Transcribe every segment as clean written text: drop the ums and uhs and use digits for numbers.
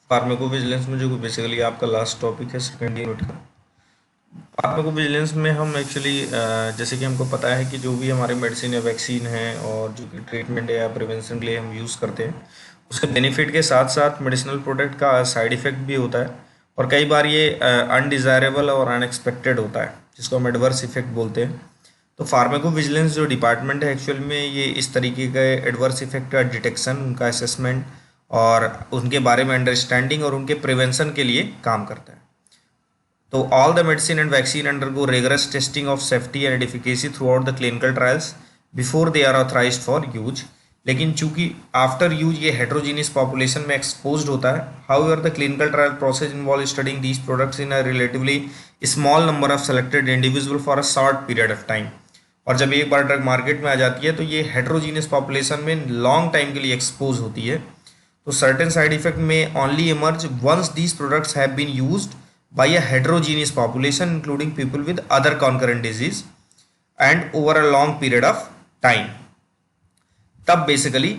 Pharmacovigilance में जो basically आपका लास्ट टॉपिक है सेकेंड यूनिट का। फार्माकोविजिलेंस में हम एक्चुअली जैसे कि हमको पता है कि जो भी हमारे मेडिसिन या वैक्सीन है और जो कि ट्रीटमेंट या प्रिवेंशन के लिए हम यूज़ करते हैं, उसके बेनिफिट के साथ साथ मेडिसिनल प्रोडक्ट का साइड इफ़ेक्ट भी होता है और कई बार ये अनडिज़ायरेबल और अनएक्सपेक्टेड होता है, जिसको हम एडवर्स इफेक्ट बोलते हैं। तो फार्माकोविजिलेंस जो डिपार्टमेंट है एक्चुअल में ये इस तरीके के एडवर्स इफेक्ट का डिटेक्शन, उनका असेसमेंट और उनके बारे में अंडरस्टैंडिंग और उनके प्रिवेंशन के लिए काम करता है। तो all the medicine and vaccine undergo rigorous testing of safety and efficacy throughout the clinical trials before they are authorised for use. लेकिन चूंकि आफ्टर यूज ये हेट्रोजीनियस पॉपुलेशन में एक्सपोज्ड होता है, however the clinical trial process involve studying these products in a relatively small number of selected individual for a short period of time. और जब एक बार drug market में आ जाती है तो ये हेट्रोजीनियस पॉपुलेशन में लॉन्ग टाइम के लिए एक्सपोज होती है। तो certain side effect may only emerge once these products have been used by a heterogeneous population including people with other concurrent disease and over a long period of time. तब basically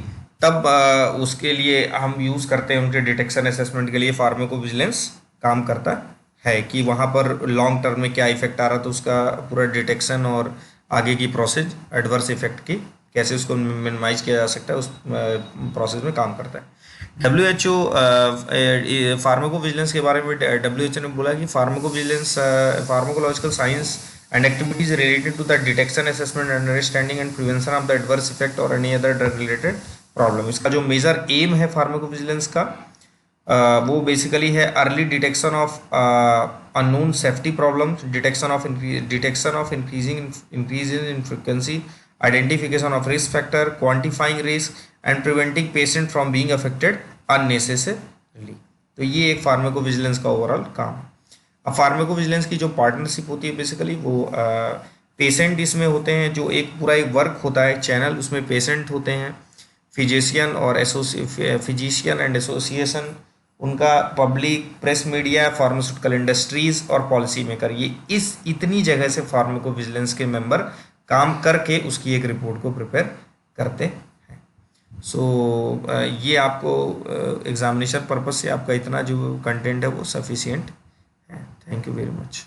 उसके लिए हम use करते हैं, उनके detection assessment के लिए pharmacovigilance काम करता है कि वहाँ पर लॉन्ग टर्म में क्या इफेक्ट आ रहा, तो उसका पूरा डिटेक्शन और आगे की प्रोसेस एडवर्स इफेक्ट की कैसे उसको मिनिमाइज किया जा सकता है, उस प्रोसेस में काम करता है। WHO फार्माकोविजिलेंस के बारे में WHO ने बोला कि pharmacovigilance pharmacological science and activities related to the detection, assessment, understanding and prevention of the adverse effect or any other drug related problem। इसका जो मेजर एम है फार्माकोविजिलेंस का वो बेसिकली है early detection of unknown safety problems, detection of increase in frequency, identification of risk factor, quantifying risk and preventing patient from being affected unnecessarily. तो ये एक pharmacovigilance का ओवरऑल काम है। अब फार्माकोविजिलेंस की जो पार्टनरशिप होती है बेसिकली वो पेशेंट इसमें होते हैं, जो एक पूरा एक वर्क होता है चैनल, उसमें पेशेंट होते हैं, फिजिशियन और फिजिशियन एंड एसोसिएशन, उनका public, press media, pharmaceutical industries और पॉलिसी मेकर, ये इस इतनी जगह से फार्माकोविजिलेंस के मेंबर काम करके उसकी एक रिपोर्ट को प्रिपेयर करते हैं। ये आपको एग्जामिनेशन पर्पज से आपका इतना जो कंटेंट है वो सफिशिएंट है। Thank you very much.